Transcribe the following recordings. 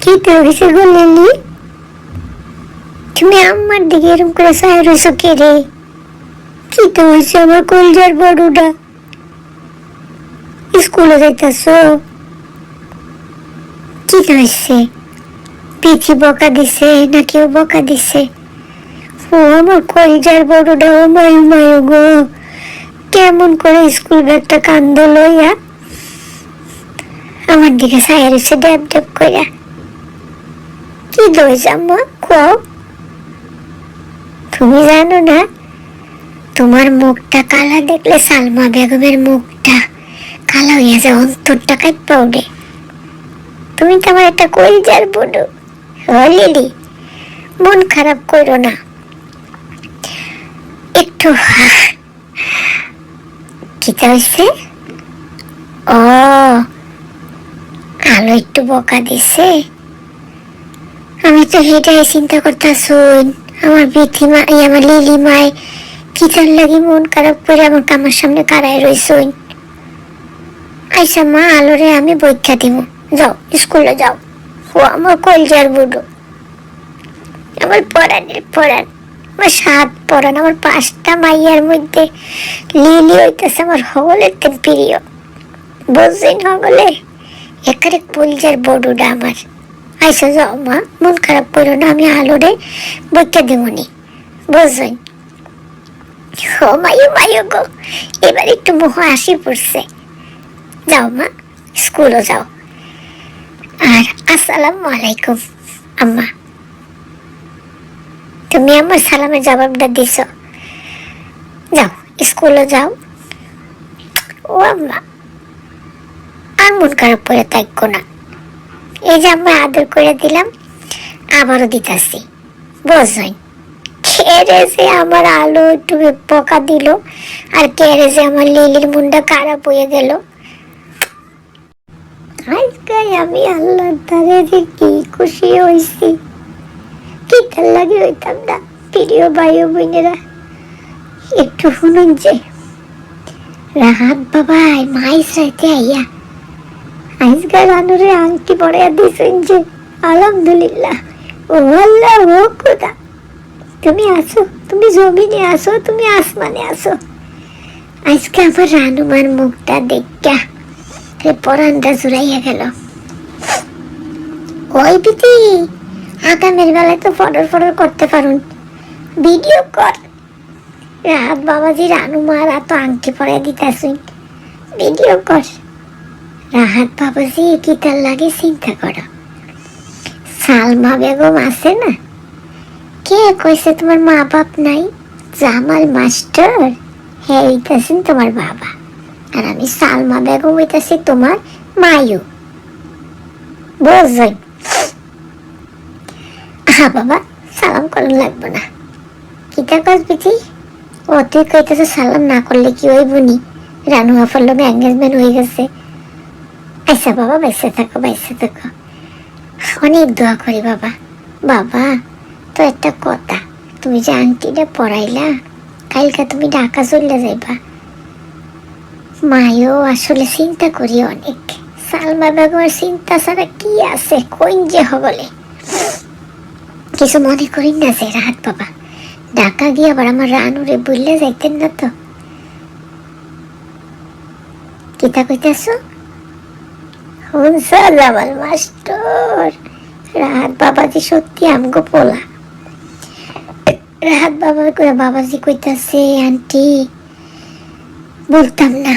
কি তো হয়েছে গো লিলি? তুমি আমার দিকে এরকম করে চাই রয়েছো কে রে? কি তো হয়েছে আমার কলজার বড়ুটা? স্কুলে যাইতেছ? কি তো হয়েছে? পিছি বকা দিছে না কেউ বকা দিছে? ও আমার কলজার বড়ুটা, ও মায়ু মায়ু গো, কেমন করে স্কুল ব্যাগটা কান্দ লইয়া আমার দিকে চাই রয়েছে ড্যাব ড্যাব কইরা। কি দোষ আম্মা কও? তুমি জানো না, তোমার মুখটা কালা দেখলে সালমা বেগমের মুখটা কালা হইয়া যায়, অন্তরটা কাঁপা ওঠে। তুমি তো আমার একটা কলজার বড়ু। ও লিলি, মন খারাপ করো না, একটু কি হয়েছে? ও, আলো একটু বকা দিছে। আমি তো হেটাই চিন্তা করতেছি, আমার বিথিমা আমার লিলি মায় কি তার লাগি মন খারাপ করে আমার কামার সামনে কারায় রইছই। আইসা মা, আলোরে আমি বইক্ষা দিব, যাও স্কুলে যাও। ও আমার কলজার বুড়ো, আমার পরাণের পরাণ, আমার 7 পরাণ, আমার 5টা মাইয়ার মধ্যে লিলি হইতেছে আমার হগলের তেন প্রিয়। বুঝছেন হগলে একারে কলজার বড়ুটা আমার। আইসা যাও মা, মন খারাপ করো না, আমি আলোরে বইক্ষা দিবনি, বুঝছেন? ও মায়ু মায়ু গো, এবার একটু মোহ আসি পড়ছে। যাও মা, স্কুলে যাও। আর আসসালামু আলাইকুম আম্মা, তুমি আমার সালামের জবাবটা দিছ। যাও স্কুলে যাও। ও আম্মা, আর মন খারাপ করে থাকো না। এই যে আমরা আদর করে দিলাম, আবারও দিতেছি, বুঝলেন? কেড়ে যে আমার আলো একটু বকা দিল, আর কেড়ে যে আমার লিলির মুন্ডা খারাপ হয়ে গেল। আজকে আমি আল্লাহর দ্বারে যে কি খুশি হয়েছি, কি তার লাগে হইতাম না। প্রিয় ভাই ও বোনেরা, একটু শুনুন যে রাহাত বাবা মাইস রাইতে আইয়া আজকে রানুরে আংটি পড়াইয়া দিয়েছেন যে, আলহামদুলিল্লাহ। ও আল্লাহ, ও খোদা, তুমি আসো, তুমি জমিনে আসো, তুমি আসমানে আসো। আজকে আমার রানুমার মুখটা দেখা পরানটা জুড়াইয়া গেল। ওই বিতি, আগামের বেলায় তো ফডর ফডর করতে পারুন, ভিডিও কর। রাহাত বাবাজি রানুমার এত আংটি পরে দিতেছুন, ভিডিও কর। রাহাত বাবাজি কি তার লাগে চিন্তা করো। সালমা বেগম আছে না, কে কইছে তোমার মা বাপ নাই? জামাল মাস্টার, হ্যাঁ হইতাছেন তোমার বাবা, আর আমি সালমা বেগম হইতাছি তোমার মায়ু, বুঝলেন? বাবা, সালাম করুন লাগবে না। কিতা কাজ বিধি? ও তুই কইতেছে সালাম না করলে কি হইব নি? রানু আফার লোক এঙ্গেজমেন্ট হয়ে গেছে। আচ্ছা বাবা, বেঁচে থাকো, বেঁচে থাকো, অনেক দোয়া করি বাবা। বাবা, তো একটা কথা, তুমি যে আংটিটা পরাইলা, কালকে তুমি ঢাকা চলে যাইবা। মায়ও আসলে চিন্তা করি অনেক। সালমা বেগমের চিন্তা ছাড়া কি আছে, কইন যে হবলে। কিছু মনে করি না যে রাহাত বাবা, ঢাকা গিয়ে আবার আমার রানুরে বললে যাইতেন না তো? কিতা কইতেছ? হুনসা জামাল মাস্টার, রাহাত বাবাজি সত্যি আমগো পোলা। রাহাত বাবাজি কইতাছে, আন্টি বলতাম না,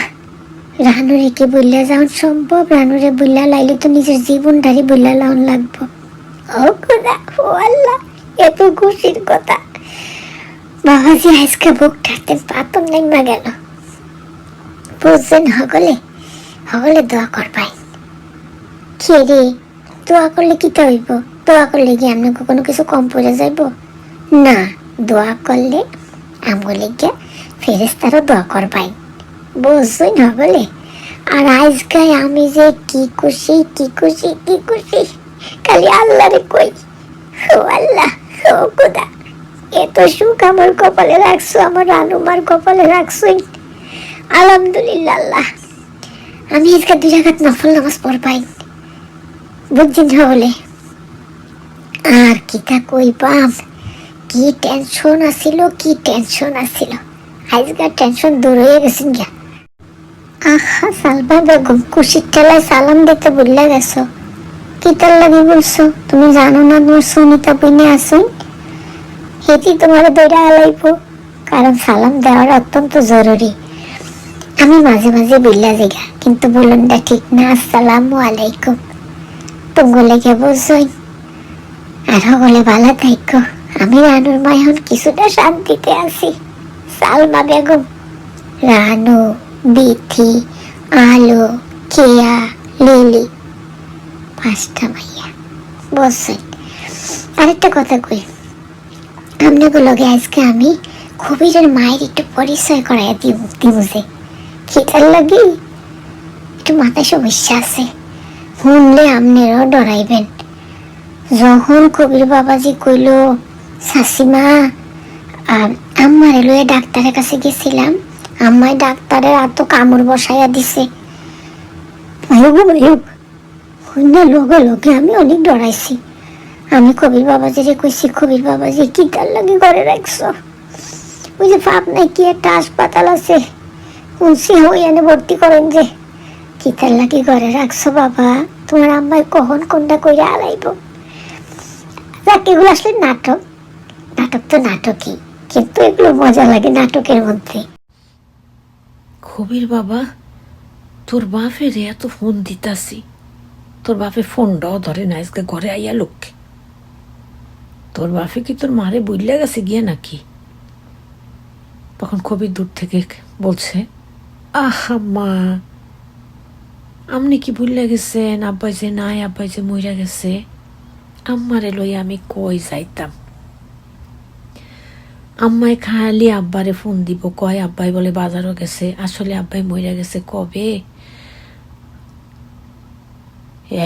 রানুরে কি বললে যাওয়ান সম্ভব? রানুরে বললা লাইলে তো নিজের জীবনটারই বললা লাউন লাগবো। ও খোদা, ও আল্লাহ, এত খুশির কথা। বাবাজি আজকে বুক ঠাকতে পাতন নাইমা গেল। বুঝছেন হগলে, হগলে দোয়া করবাই। কে রে, দোয়া করলে কি হইব? দোয়া করলে কি আমি কোনো কিছু কম পড়ে যাইব? না, দোয়া করলে আমগলে গিয়া ফেরেশতারও দোয়া করবাই, বুঝছেন হগলে? আর আজকে আমি যে কি খুশি, কি খুশি, কি খুশি, খালি আল্লাহরে কই, ও আল্লাহ, ও খোদা, এত সুখ আমার কপালে রাখছো, আমার রানুমার কপালে রাখছো, আলহামদুলিল্লাহ। আল্লাহ, আমি আজকে 2 রাকাত নফল নামাজ পড়বাই, বুঝছেন হলে? আর কিতা কইবাম, কি টেনশন আছিল। আজকাল টেনশন দূর হয়ে গেছেন গিয়া। আহা সালমা বেগম, খুশির ঠেলায় সালাম দিতে ভুলে গেছো। কিতার লাগি বলছো? তুমি জানো না তোমার সুনিতা বইনে আসুন, হেতি তোমার দৈরা আলাইব, কারণ সালাম দেওয়ার অত্যন্ত জরুরি। আমি মাঝে মাঝে বিল্লা জিগা, কিন্তু বলুন না ঠিক না। আসসালামু আলাইকুম তুমি লেগে বলছই। আর হলে ভালো থাইকো। আমি রানুর মা এখন কিছুটা শান্তিতে আছি। সালমা বেগম, রানু, বিথি, আলো, কেয়া, লিলি, 5টা মাইয়া বলছই। আরেকটা কথা কই, আপনাগুলোকে আজকে আমি কবিরের মায়ের একটু পরিচয় করাইয়া দিব যে। খিদার লাগি একটু মাথায় সমস্যা আছে, শুনলে আপনারাও ডরাইবেন। যখন কবির বাবাজি কইল শাশিমা আম্মারে লয়ে ডাক্তারের কাছে গেছিলাম, আম্মায় ডাক্তারের এত কামড় বসাইয়া দিছে, লগে লগে আমি অনেক ডরাইছি। আমি কবির বাবাজিরে কইছি, কবির বাবাজি কি তার লাগে ঘরে রাখছো? ওই যে পাবনায় কি একটা হাসপাতাল আছে, শুনছি হইয়ানে ভর্তি করেন যে। কি তার লাগে ঘরে রাখছো বাবা? তোমার আম্মায় কখন কোনটা কইরা আলাইব। এগুলো আসলে নাটক। নাটক তো নাটকই, কিন্তু এগুলো মজা লাগে নাটকের মধ্যে। কবির বাবা, তোর বাপের এত ফোন দিতাছি, তোর বাপে ফোনটাও ধরে না। আজকে ঘরে আইয়া লোক, তোর বাপে কি তোর মারে বুঝলে গেছে গিয়ে নাকি? তখন কবির দূর থেকে বলছে, আহা মা, আপনি কি ভুললে গেছেন? আব্বাই যে নাই, আব্বাই যে মইরা গেছে, আম্মারে লই আমি কই যাইতাম। আম্মাই খালি আব্বারে ফোন দিব, কয় আব্বাই বলে বাজারও গেছে। আসলে আব্বাই মইরা গেছে কবে।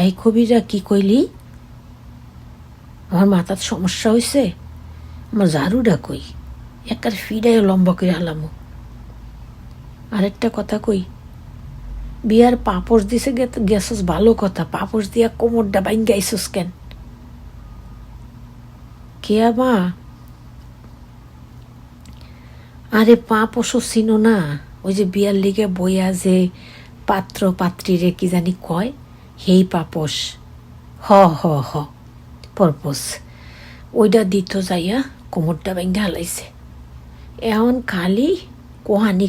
এই কবিরা কি কইলি? আমার মাথার সমস্যা হয়েছে, আমার ঝাড়ুটা কই, একার ফিডাইও লম্বা করে হালামো। আরেকটা কথা কই, বিয়ার পাপড় দিছে গেছস ভালো কথা, পাপড় দিয়া কোমরটা বাইন গাইছস কেন? কে মা? আরে পাপস চিনো না? ওই যে বিয়ার লিগে বইয়া যে পাত্র পাত্রীরে কি জানি কয়, হেই পাপস। হ হ হ পরপস ওইটা দিত যাইয়া কোমরটা বাইঙ্গা হালাইছে। এখন খালি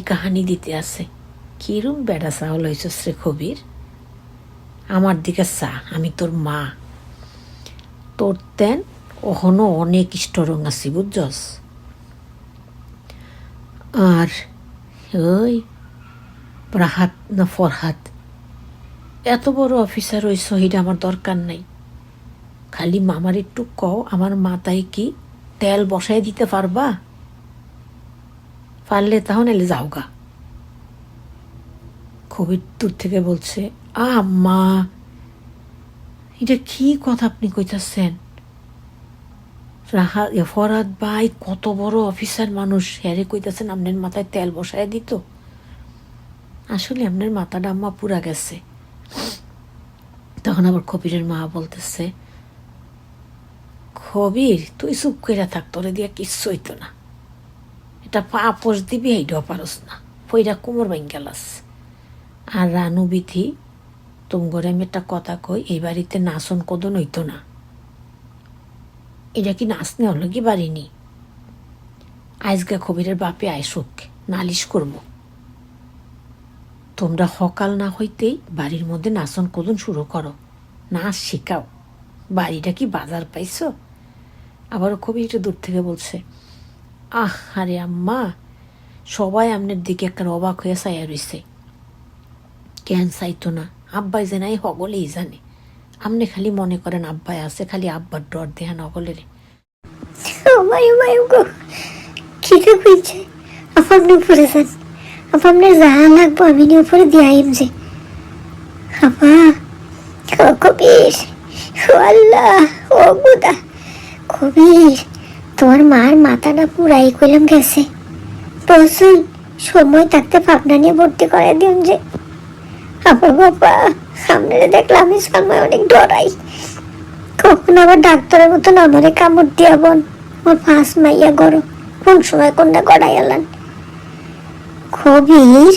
কাহানি দিতে আছে। কিরম বেড়া চাউল হয়েছস রে কবির? আমার দিকে চা, আমি তোর মা। তোর তেন ওহনো অনেক স্ট্রং আছি, বুঝছস? আর ওই রাহাত না ফরহাদ এত বড় অফিসার ওই শহীদ আমার দরকার নাই। খালি মামার একটু কও আমার মাথায় কি তেল বসাই দিতে পারবা? পারলে তাহলে যাওগা। কবির দূর থেকে বলছে, মা, এটা কি কথা আপনি কইতাছেন? ফরহাদ ভাই কত বড় অফিসার মানুষ, হ্যারে কইতাছেন আপনার মাথায় তেল বসায় দিত? আসলে আপনার মাথাটা আম্মা পুরা গেছে। তখন আবার কবিরের মা বলতেছে, কবির তুই চুপ কইরা থাক, তোরে দিয়া কিচ্ছু হইতো না। এটা পাপস দিবি, এইটাও পারস না, পইরা কোমর বাইন গেলাস। আর রানু বিথি, তুম ঘরে আমি একটা কথা কই, এই বাড়িতে নাচন কদন হইতো না। এটা কি নাচনে হলো কি বাড়িনি? আজকে কবিরের বাপে আইসুক, নালিশ করব। তোমরা সকাল না হইতেই বাড়ির মধ্যে নাচন কদন শুরু করো, নাচ শিখাও। বাড়িটা কি বাজার পাইছো? আবারও কবি একটু দূর থেকে বলছে, আরে আম্মা, সবাই আপনার দিকে একটা অবাক হয়ে চাইয়া রইছে। কেন চাইতো না? আব্বাই যে নাই হগলেই জানে। আপনি খালি মনে করেন আব্বাই আছে, খালি আব্বার ডর দেহান হগলে রে। খিদে কইছে, আপনি উপরে যান, আপনার যাহা লাগবো আমি উপরে দিয়াইম যে। কবির, ও আল্লাহ, ও গুদা, কবির তোমার মার মাথাটা পুরাই কইলাম গেছে। বলছুন সময় থাকতে পাবনা নিয়ে ভর্তি করে দিন যে। আমার বাবা, সামনে দেখলাম আমি সময় অনেক ডরাই। কখন আবার ডাক্তারের মতন আমারে কামড় দিয়া বোন, ওর ফাঁস মাইয়া গরম, কোন সময় কোনটা গড়াই এলান। কবির,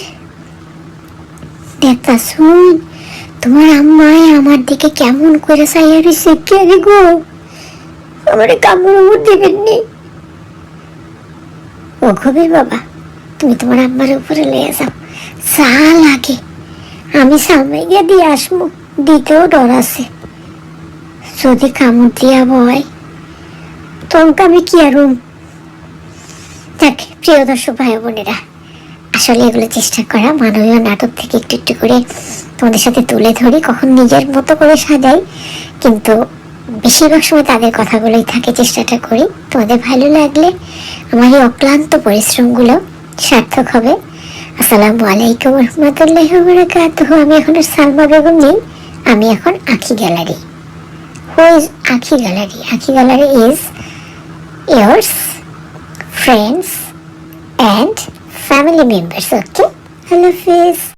দেখা শুন, তোমার আম্মায় আমার দিকে কেমন করে চাইয়া রয়েছে, কে রে গো, আমারে কামড় দিবেন নি। ও কবির বাবা, তুমি তোমার আম্মার উপরে লইয়া যাও, যা লাগে আমি সামনে গিয়ে দিয়ে আসবো, দিতেও ডর আছে, যদি কামড় দিয়া বয় তখন আমি কি আরুম। দেখ প্রিয় দর্শক ভাই বোনেরা, আসলে এগুলো চেষ্টা করা মানবীয় নাটক থেকে একটু একটু করে তোমাদের সাথে তুলে ধরি, কখন নিজের মতো করে সাজাই, কিন্তু বেশিরভাগ সময় তাদের কথাগুলোই থাকে। চেষ্টাটা করি তোমাদের ভালো লাগলে আমার এই অক্লান্ত পরিশ্রমগুলো সার্থক হবে। আসসালামু আলাইকুম রহমতুল্লাহি ওয়া বারাকাতুহু। আমি এখন আর সালমা বেগম নেই, আমি এখন Ankhi gallery. Who is Ankhi gallery? Ankhi gallery is yours, friends and family members. Okay, hello, Hafiz.